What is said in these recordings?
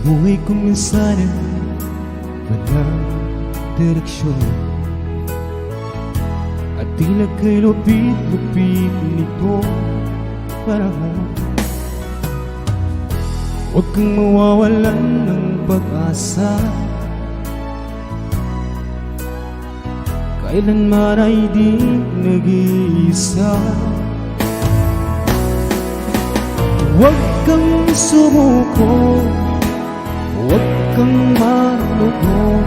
buhay ko minsan ay walang direksyon, at tila kay lupit-lupit nito panahon. Huwag kang mawawalan ng pag-asa, kailanman ay di nag-iisa. Huwag kang sumuko, huwag kang malugod,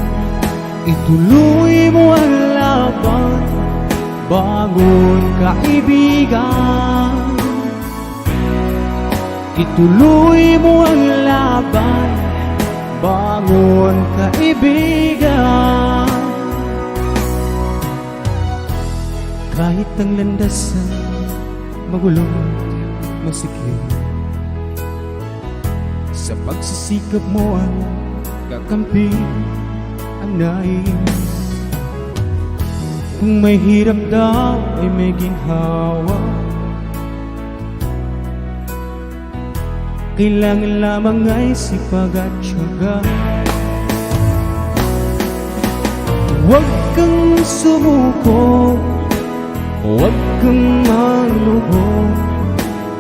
ituloy mo ang laban, bangon kaibigan. Ituloy mo ang laban, bangon kaibigan. Kahit ang landasan magulong masikip, sa pagsisikap mo ang kakampi ang nais. Kung may hirap daw ay may ginhawa, kailangan lamang ay sipag at tiyaga. Huwag kang sumuko, huwag kang malugod,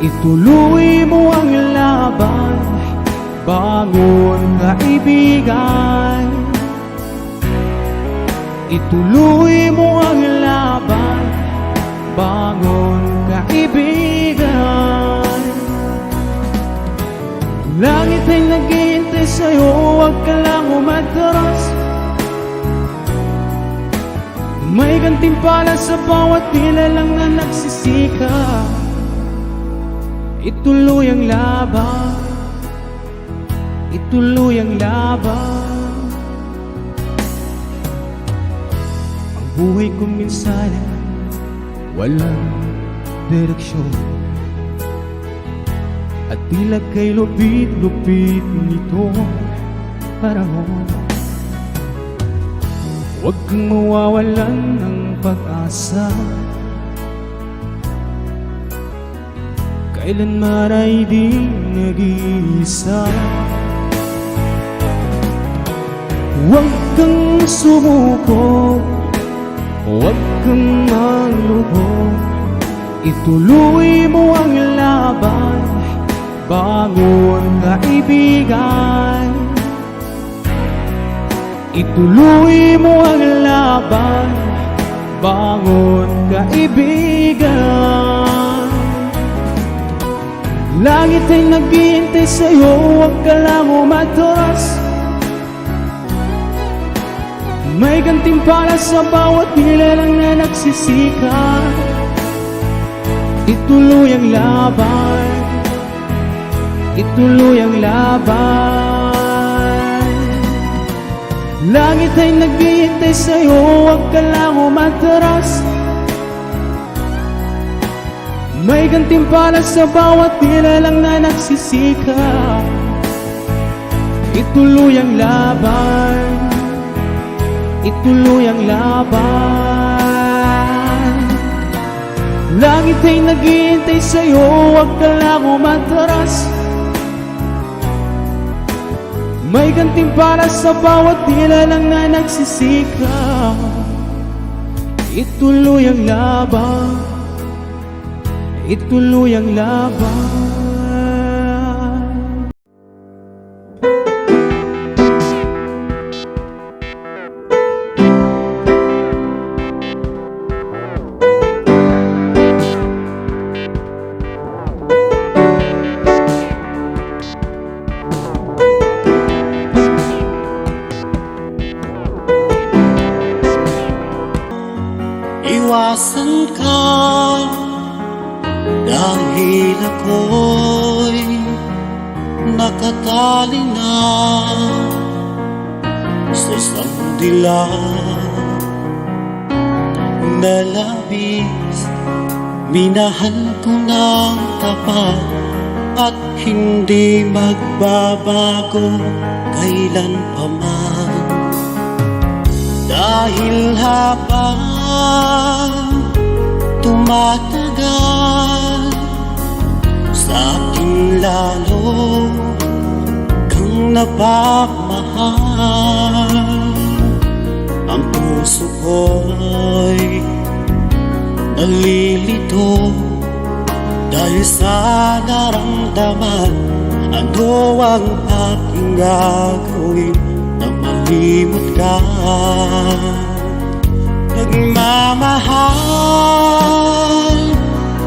ituloy mo ang laban, bangon kaibigan. Ituloy mo ang laban, bangon kaibigan. Langit ay naghihintay sa'yo, huwag ka lang umatras. May gantimpala sa bawat nilalang na nagsisika. Ituloy ang laban, ituloy ang laban. Ang buhay ko minsan ay walang direksyon, at tila kay lupit-lupit nito panahon. Huwag kang mawawalan ng pag-asa, kailanman ay di nag-iisa. Huwag kang sumuko, huwag kang malugod, ituloy mo ang laban, bangon kaibigan. Ituloy mo ang laban, bangon kaibigan. Langit ay naghihintay sa'yo, huwag ka lang umatras. May gantimpala sa bawat nilalang na nagsisika. Ituloy ang laban, ituloy ang laban. Langit ay naghihintay sa'yo, huwag ka lang umatras. May gantimpala sa bawat nilalang na nagsisika. Ituloy ang laban, ituloy ang laban. Langit ay naghihintay sa'yo, huwag ka lang umatras. May gantimpala sa bawat nilalang na nagsisika. Ituloy ang laban, ituloy ang laban. Iwasan ka dahil ako'y nakatali na sa isang dilag na labis. Minahal ko ng tapat at hindi magbabago kailan pa man. Dahil habang tumatagal, sa akin lalo kang napagmahal. Ang puso ko'y nalilito dahil sa naramdaman. Ano ang aking gagawin na malimot ka? Nagmamahal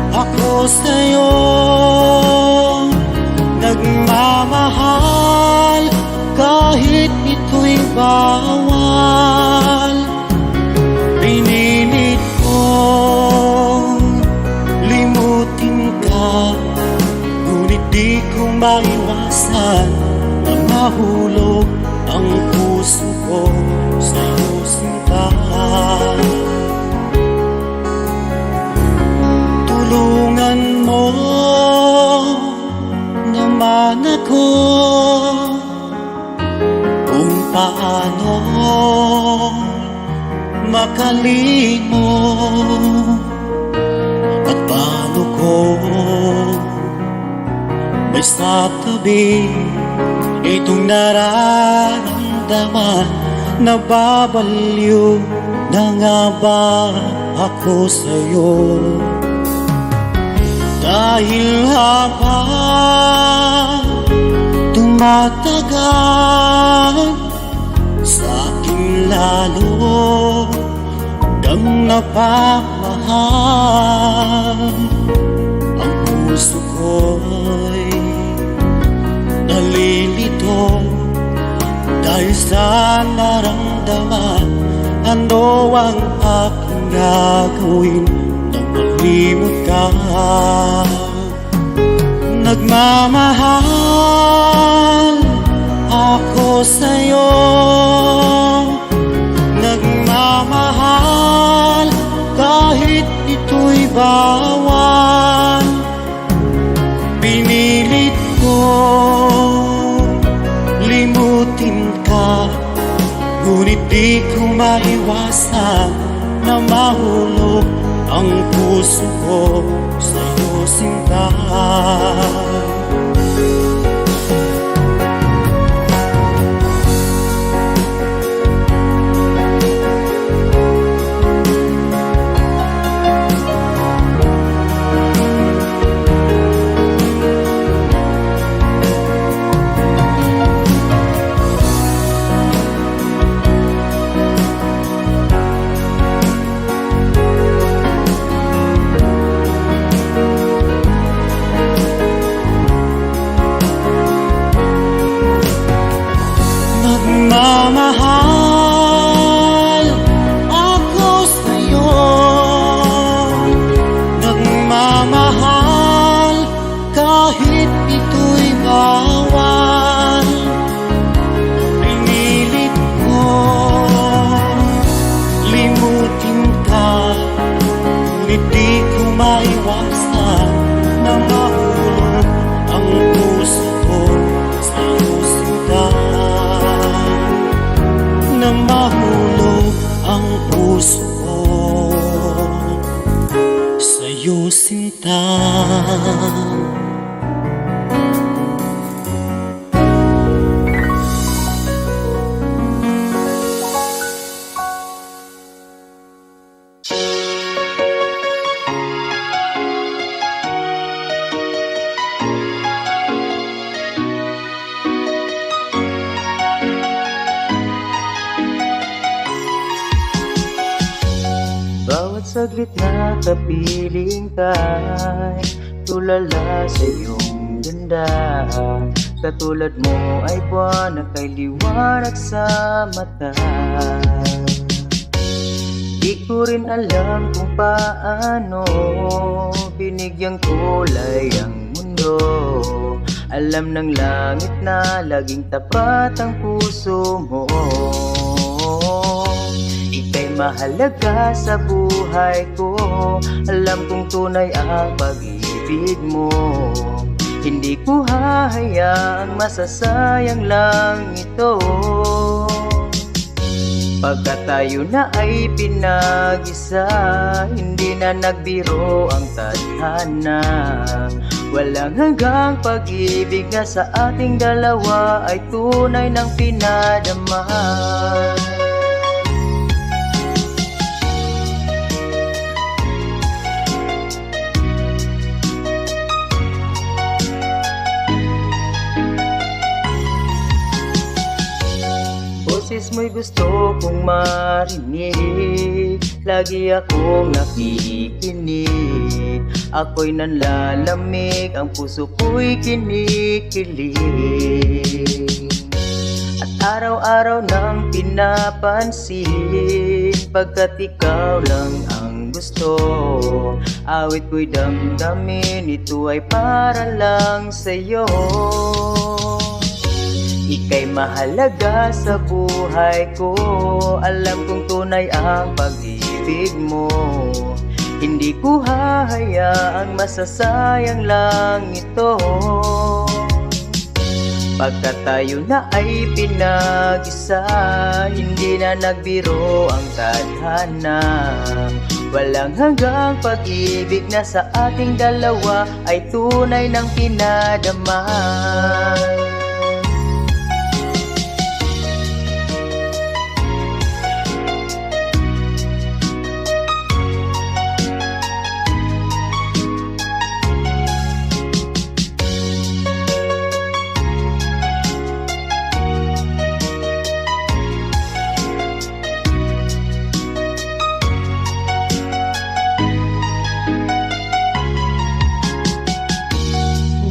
ako sa'yo, nagmamahal kahit ito'y bawal. Pinilit kong limutin ka, ngunit di ko maiwasan na mahulog ang puso ko sa'yo, sinta. Tulungan mo naman ako kung paano makalimot at paano ko may sa tabi itong nararamdaman. Nababaliw na nga ba ako sa'yo? Dahil habang tumatagal, sa akin lalo kang napamahal. Ang puso ko'y nalilito dahil sa naramdaman. Ano ang aking gagawin na malimot ka? Nagmamahal ako sa'yo, nagmamahal kahit ito'y bawal. Pinilit ko limutin ka, ngunit di ko maiwasan na mahulog ang puso ko sa'yo, sinta. Nagmamahal ako sa'yo, nagmamahal kahit ito'y bawal. Pinilit ko limutin ka, ngunit di ko maiwasan na mahulog ang puso ko sa'yo, sinta. Na mahulog ang puso ko sa'yo, sinta. Bawat saglit na kapiling ka'y tulala sa iyong ganda. Katulad mo ay buwan na kay liwanag sa mata. Di ko rin alam kung paano binigyang kulay ang mundo. Alam ng langit na laging tapat ang puso mo. Ika'y mahalaga sa buhay ko. Alam kong tunay ang pag-ibig mo. Hindi ko hahayaang masasayang lang ito. Pagkat tayo na ay pinag-isa, hindi na nagbiro ang tadhana. Walang hanggang pag-ibig na sa ating dalawa ay tunay ng pinadama. Boses mo'y gusto kong marinig, lagi akong nakikinig. Ako'y nanlalamig, ang puso ko'y kinikilig. At araw-araw nang pinapansin, pagkat ikaw lang ang gusto. Awit ko'y damdamin, ito ay para lang sa'yo. Ika'y mahalaga sa buhay ko, alam kong tunay ang pag-ibig mo. Hindi ko hahayaang masasayang lang ito. Pagkat tayo na ay pinag-isa, hindi na nagbiro ang tadhana. Walang hanggang pag-ibig na sa ating dalawa ay tunay ng pinadama.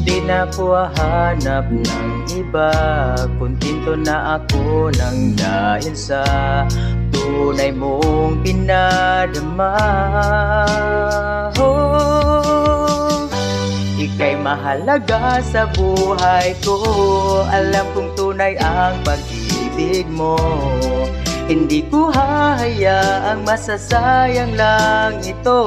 Di na ko hahanap ng iba, kontento na ako nang dahil sa tunay mong pinadama. Oh, ika'y mahalaga sa buhay ko, alam kong tunay ang pag-ibig mo. Hindi ko hahayaang masasayang lang ito.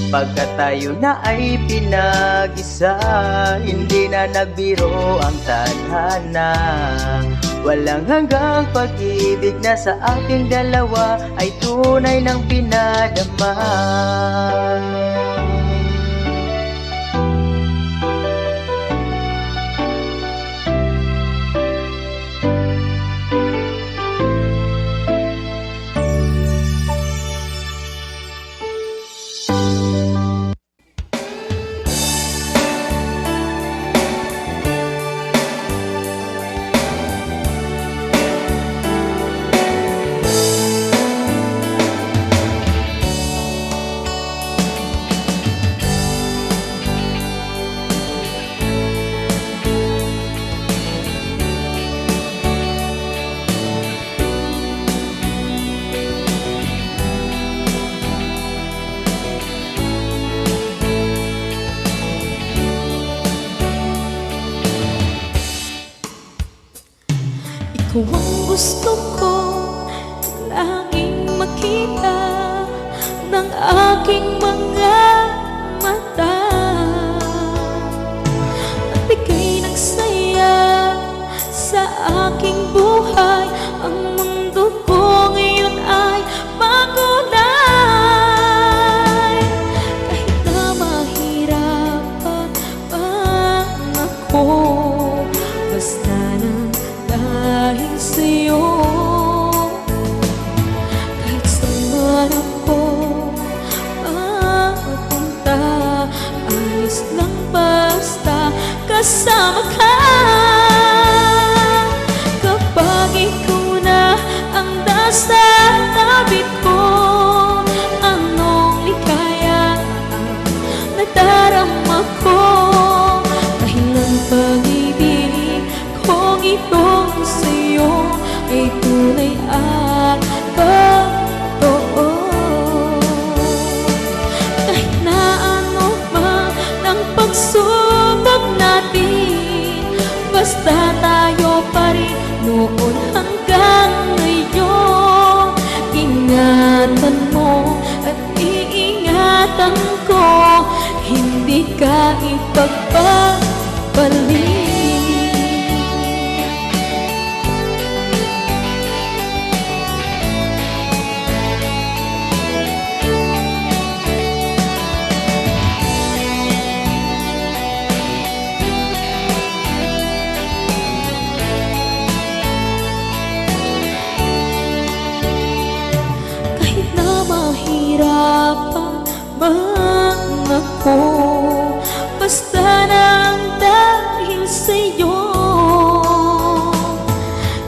Pagkat tayo na ay pinag-isa, hindi na nagbiro ang tadhana. Walang hanggang pag-ibig na sa ating dalawa ay tunay ng pinadama. Ikaw ang gusto ko laging makita ng aking mga mata. Nagbigay ng saya sa aking buhay, ang mundo ko ngayon ay makulay. Kahit na mahirapan ako, basta na dahil sa'yo. Kahit saan ako mapunta, ayos lang basta kasama ka. Kapag ikaw na ang nasa tabi ko, anong likaya ang nadarama ko. Dahil ang pag-ibig kong ito sa'yo ay tunay at totoo. Kahit na ano man ang pagsubok natin, basta tayo pa rin noon hanggang ngayon. Ingatan mo at iingatan ko, hindi ka ipagpapalik. lamang ako, basta nang dahil sa'yo.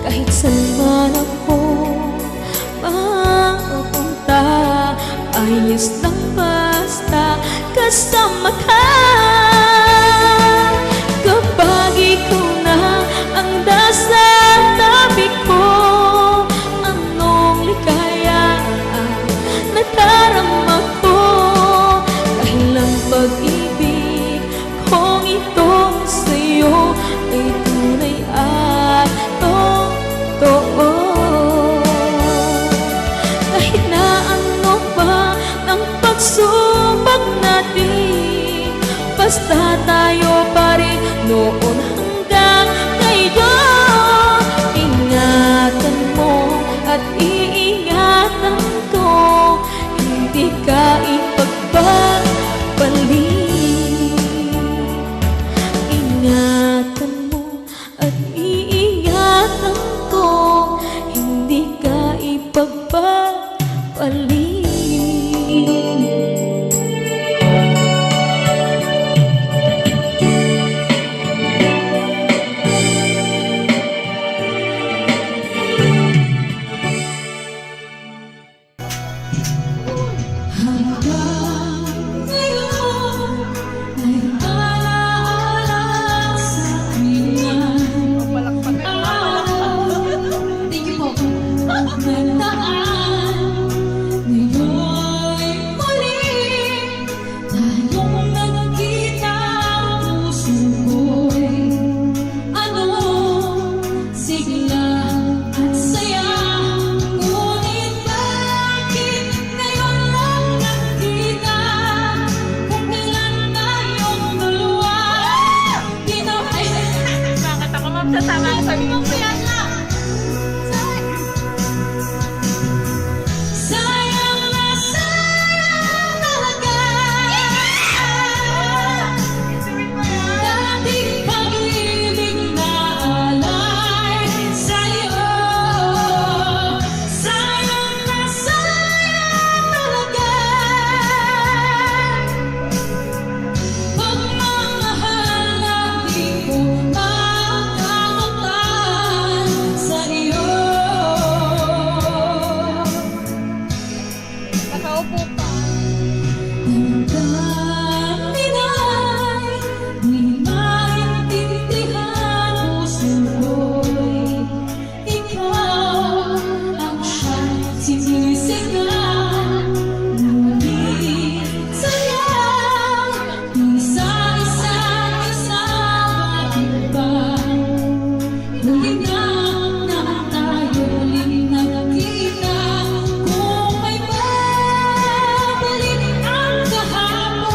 Kahit saan man ako mapunta, ayos lang basta kasama ka. Kapag ikaw na ang nasa tabi ko, anong ligaya ang nadarama ko. Dahil ang pag-ibig kong itong sa'yo ay tunay at totoo. Kahit na ano pa ang pagsubok natin, basta tayo pa rin noon hanggang ngayon. Ingatan mo at iingatan ko, hindi ka ipagpapalik. Ingatan mo at iingatan ko, hindi ka ipagpapalik. Kung may babalik ang kahapon,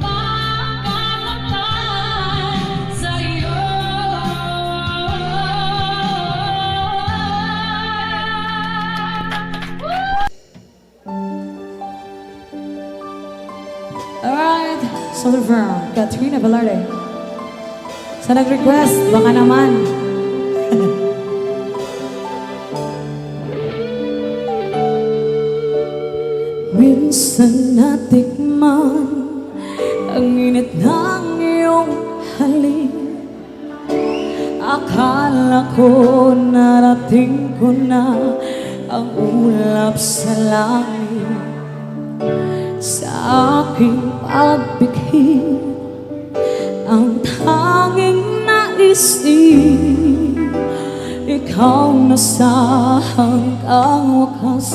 makakapag sa'yo. Alright, Silver, Katrina Velarde. Sa nag-request, baka naman. Minsan natikman ang init ng iyong halik. Akala ko narating ko na ang ulap sa langit. Sa aking pagbighi ang tanging naisip, ikaw na sa hanggang wakas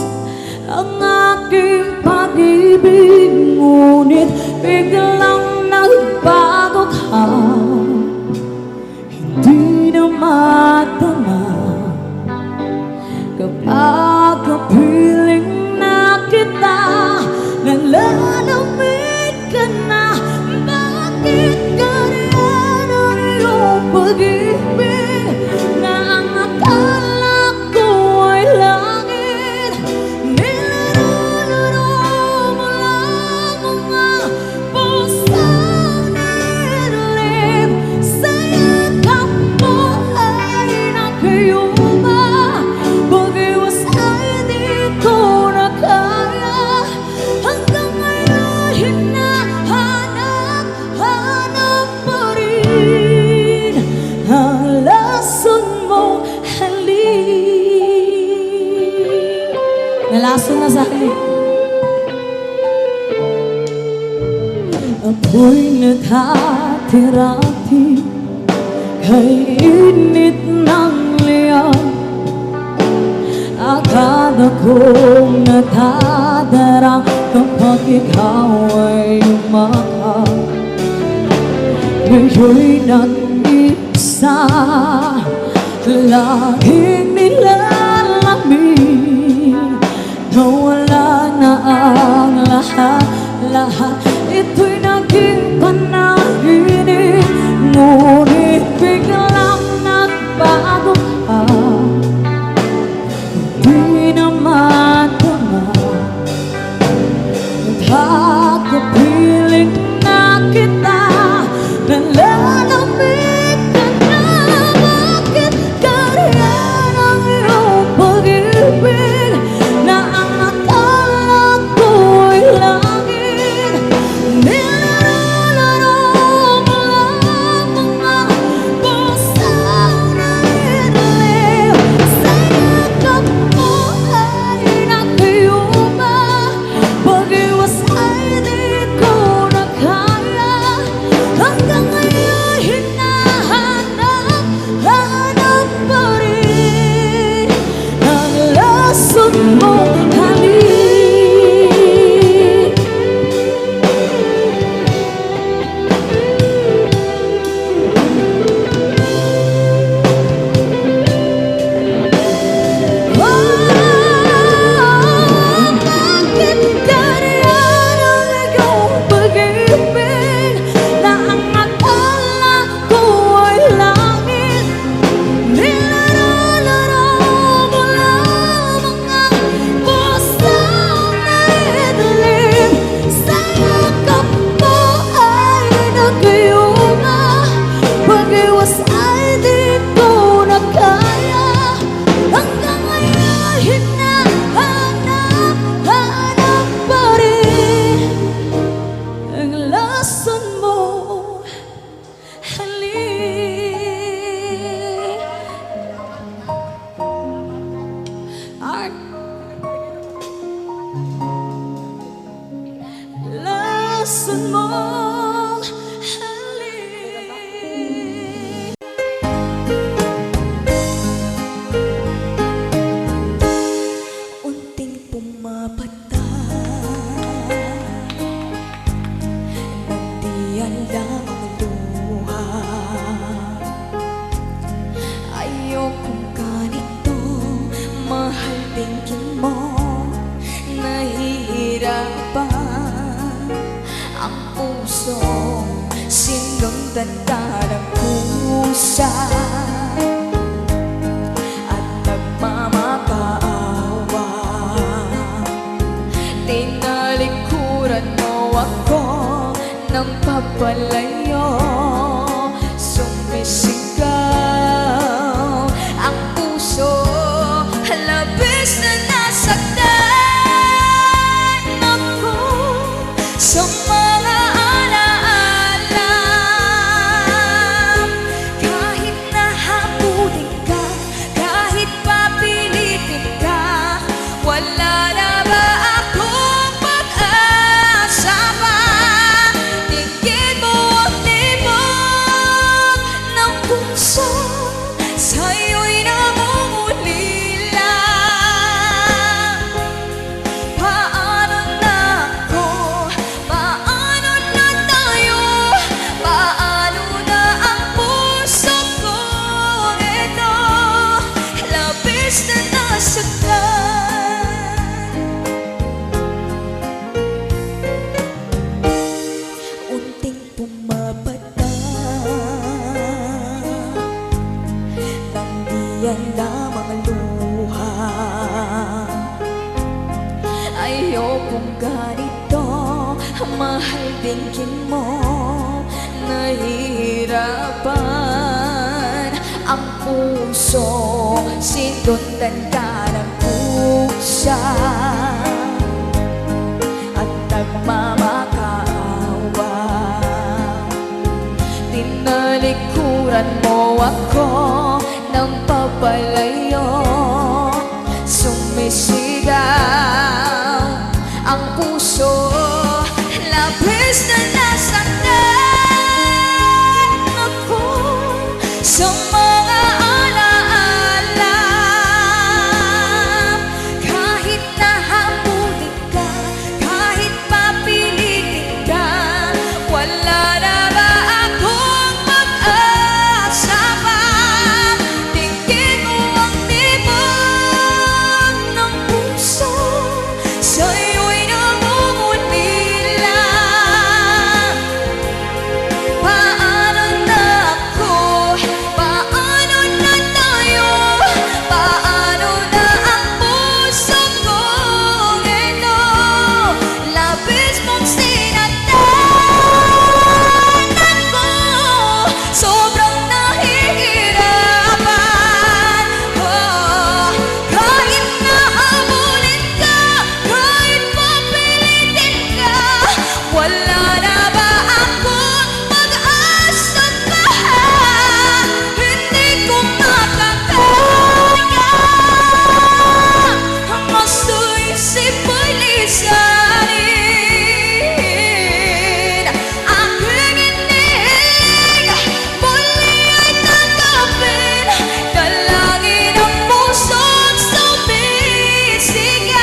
ang aking pag-ibig. Ngunit biglang nagbago ka, hindi na matama kapag kapiling na kita. Nalalamig ka na, bakit ganyan ang iyong pag-ibig na ang akala ko ay langit? Nilalaro mo lang mga pusong nilim, sa yakap mo ay nakayuma. Pag-iwas ay di ko na kaya, hanggang ngayon hinahanap pa rin ang lason mong halik. Nalason na sa halik. Ako'y naghatirati kay init ng liyan. Akala kong natadarang kapag ikaw ay umakap. Ngayon'y nag-isa, laging nilalamig. Nawala na ang lahat, ito'y naging panaginip. Ngunit biglang nagbago ka, di na matama magkakapiling na kita. Nalalamig ka na, bakit ganyan ang iyong pag-ibig na ang akala ko ay langit? Nilalaro mo lang mga pusong nilim, sa yakap mo ay nakayuma. Pag-iwas ay di ko na kaya, hanggang ngayon hinahanap pa rin ang lason mong halik. Bakit ganyan ang iyong pag-ibig na ang akala ko ay langit? Nilalaro mo lang mga pusong nilim, sa yakap mo ay nagayuma. Pag-iwas ay di ko na kaya, hanggang ngayon hinahanap pa rin ang lason mo halik. Lason mo halik. Unting pumapata, nagdiyalang luha. Ayokong ganito, mahal tingin mo. Nahihirapan ang pusong sinundan ka ng kusa at nagmamakaawa. Tinalikuran mo ako ng papalayo, sumisigaw ang puso, labis na nasaktan ako sa mga alaala. Kahit nahabulin ka, kahit papilitin ka, wala na ba akong pag-asa pa? Tingin mo ang tibok ng puso, sa'yo'y namumulila. Paano na ako? Paano na tayo? Paano na ang puso ko? Ito, labis na nasaktan. Unting pumapata, nandiyan lamang luha. Ayokong ganito, mahal din mo, nahihirapan ang puso, sinundan ka ng pusa at nagmamakaawa. Tinalikuran mo ako ng papalayo, sumisigaw ang puso, labis na nasaktan ako sa mga alaala. Kahit nahabulin ka, kahit papilitin ka, wala na ba akong pag-asa pa? Tingin mo ang tibok ng puso, sa'yo'y namumulila. Paano na ako? Paano na tayo? Paano na ang puso ko? Ito, labis mong sinaktan ako, sobrang nahihirapan. Oh, kahit nahabulin ka, kahit papilitin ka, wala na ba akong pag-asa pa? Hindi ko makakaya ang isip mo'y lisanin. Aking inig, muli ay tanggapin, dalangin ang puso't sumisigaw,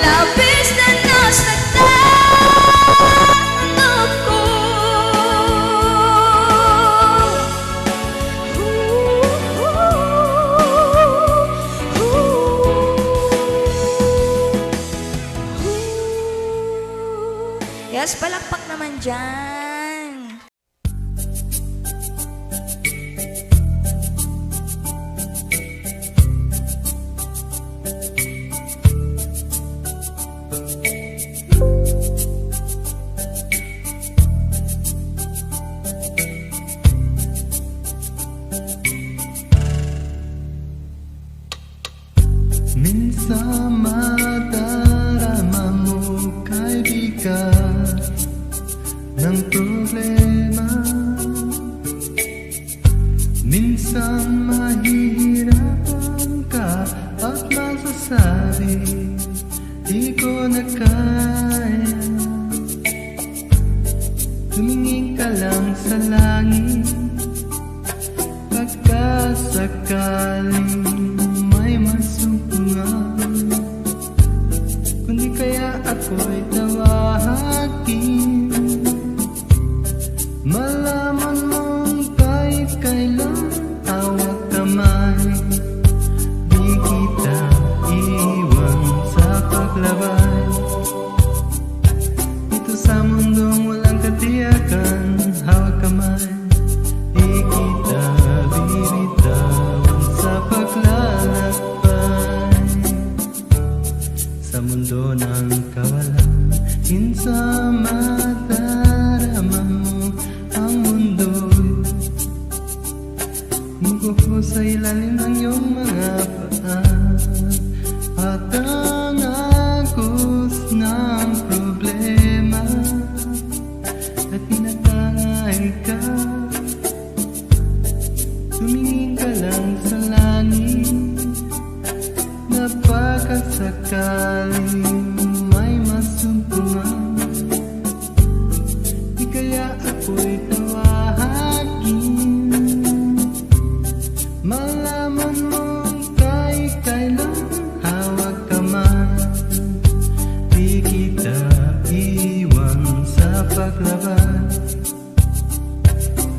labis na nasaktan ako. Yes, palakpak naman dyan. Minsan madarama mo, kaibigan, ng problema. Minsan mahihirapan ka at masasabi, di ko na kaya. Tumingin ka lang sa langit, pagkasakaling may masungan. Kundi kaya ako'y tawagin, malaman mong kahit kailan hawak kamay, di kita iwan sa paglabay. Ito sa mundong walang ilalim ng iyong mga paa at ang agos ng problema at tinatangay ka. Tumingin ka lang sa langit na baka sakaling may masumpungan. Di kaya ako'y tawagin, malaman mong kailan hawak kamay. Di kita iwan sa paglaban.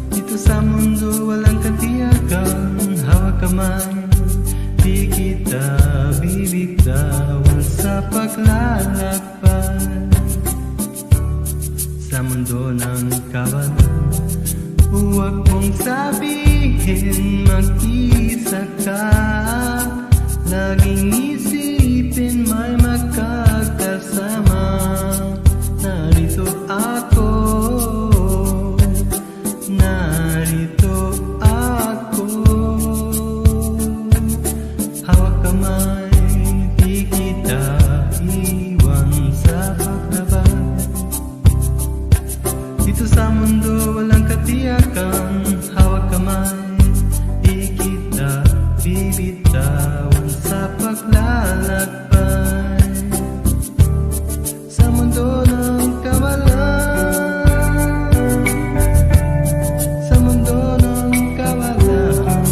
Dito sa mundo walang katiyakan, hawak kamay. Di kita bibitawan sa paglalakbay. Sa mundo ng kawalan, huwag mong sabihin mag-isa ka. Laging isipin may magkakasama. Narito ako, narito ako. Hawak kamay, di kita iwan sa paglaban. Dito sa mundo walang katiyakan, hawak kamay. Di kita bibitawan sa paglalakbay. Sa mundo ng kawalan, sa mundo ng kawalan,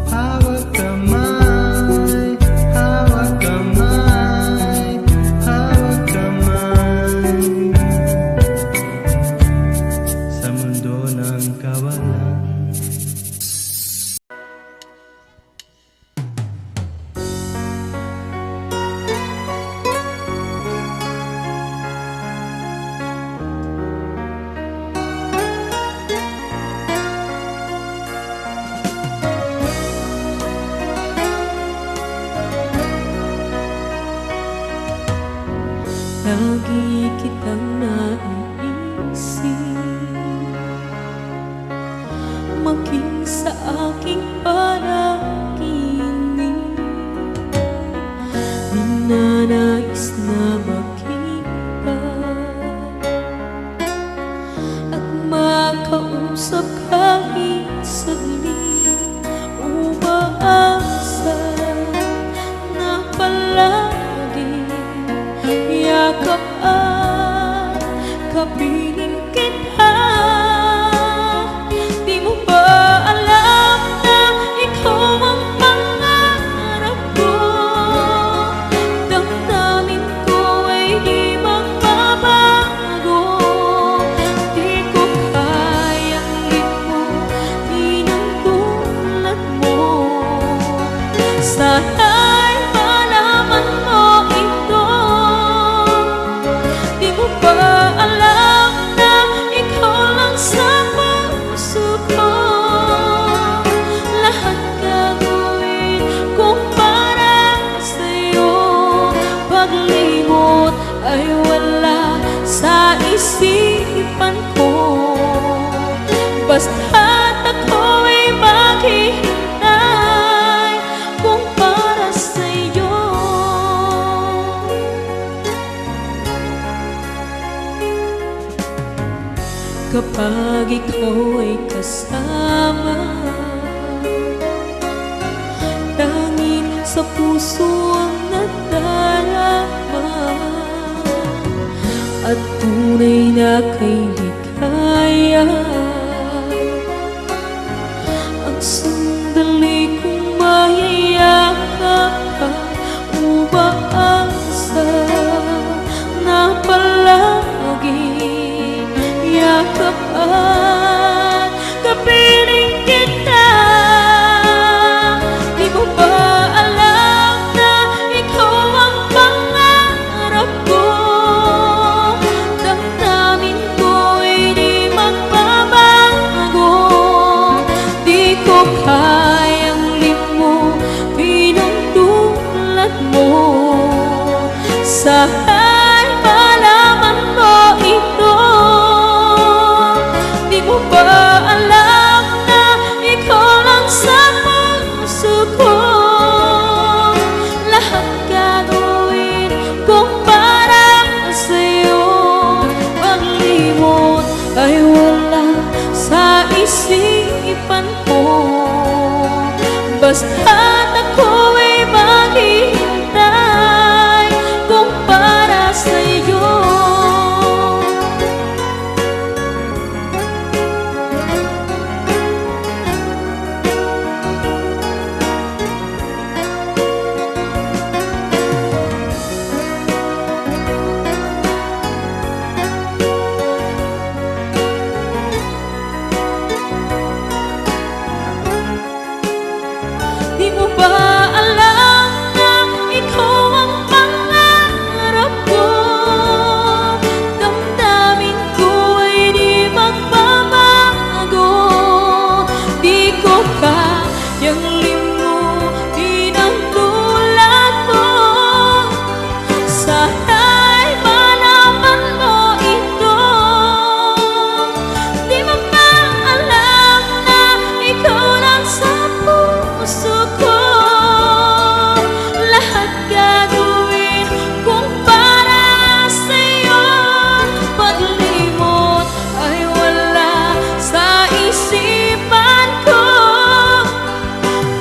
hawak kamay, hawak kamay, hawak kamay. Sa mundo ng kawalan. Lagi kitang naiisip, maging sa aking panaginip. Ninanais na makita at makausap kahit saglit. Umaasa na palagi yakap at kapiling kita. Di mo ba alam na ikaw ang pangarap ko? Damdamin ko ay di magbabago. Di ko kayang limutin ang tulad mo. Sana'y malaman mo ito. Di mo ba alam na ikaw lang sa puso ko? Lahat gagawin kong para sa'yo. Paglimot ay wala sa isipan ko. Basta't ako'y maghihintay kung para sa'yo. Kapag ikaw ay kasama, tanging sa puso ang nadarama at tunay na kay likaya. Ang sandali kong mayayakap ka, umaasa na palagi yakap at kapiling kita. Di mo ba alam na ikaw ang pangarap ko? Damdamin ko ay di magbabago. Di ko kayang limutin ang tulad mo. Sana'y malaman mo ito. Di mo ba alam na basta't ako'y maghihintay kung para sa'yo. Di mo ba alam na ikaw ang pangarap ko? Damdamin ko ay di magbabago. Di ko kayang limutin ang tulad mo. Sana'y malaman mo ito. Di mo ba alam na ikaw lang sa puso ko? Lahat gagawin kung para sa'yo. Paglimot ay wala sa isipan ko.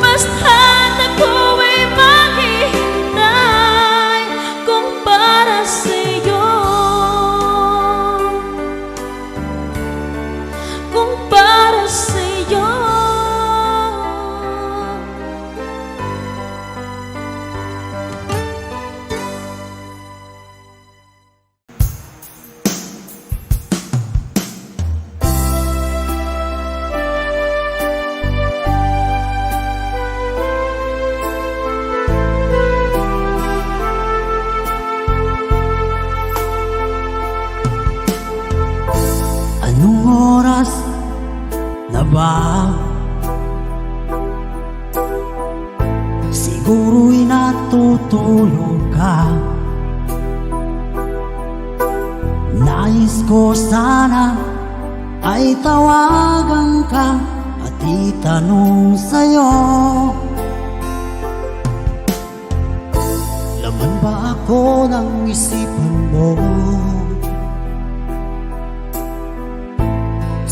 Basta't ako'y maghihintay kung para sa'yo. Kung para sa'yo. Anong oras na ba? Siguro'y natutulog ka. Nais ko sana ay tawagan ka at itanong sa'yo, laman ba ako ng isipan mo?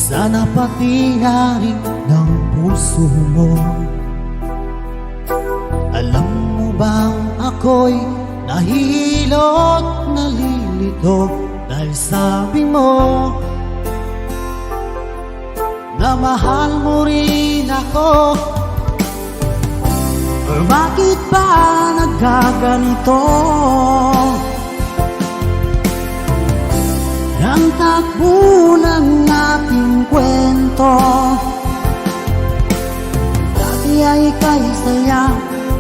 Sana pati na rin ng puso mo. Alam mo bang ako'y nahihilot, nalilito dahil sabi mo na mahal mo rin ako. Or bakit ba nagkaganito? Ang takbo ng ating kwento, dati ay kay saya,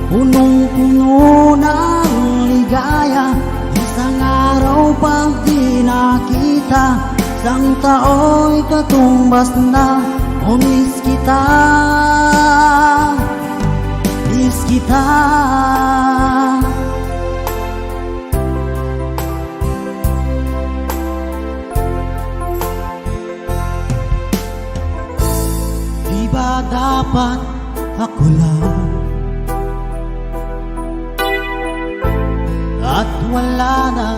punong-puno ng ligaya. Isang araw pag di nakita, isang tao'y katumbas na. O miss kita, miss kita. Di ba dapat ako lang at wala na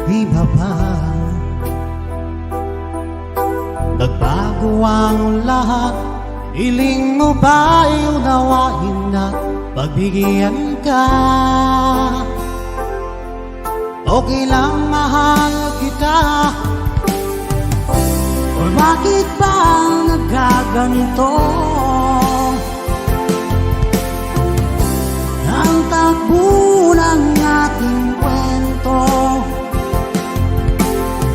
iba pa? Nagbago ang lahat, hiling mo ba'y unawain at pagbigyan ka? Okay lang mahal kita. Or bakit ba nagkaganito? Ang takbo ng ating kwento,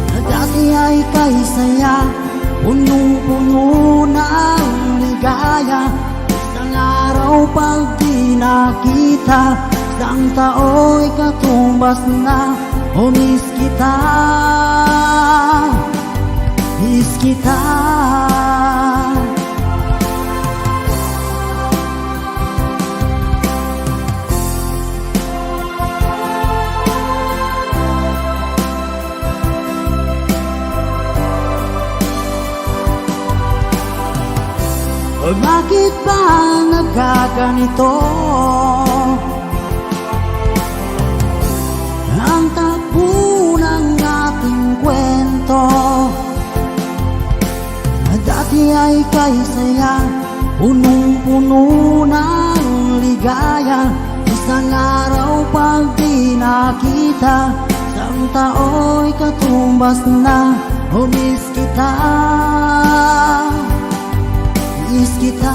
na dati ay kay saya, punong-puno ng ligaya. Isang araw pag di nakita, isang tao'y katumbas na. O miss kita, miss kita. O bakit ba nagkaganito? Ang takbo ng ating kwento, na dati ay kay saya, punong-puno ng maligaya. Isang araw pag di nakita, isang tao'y katumbas na. Oh, miss kita, miss kita.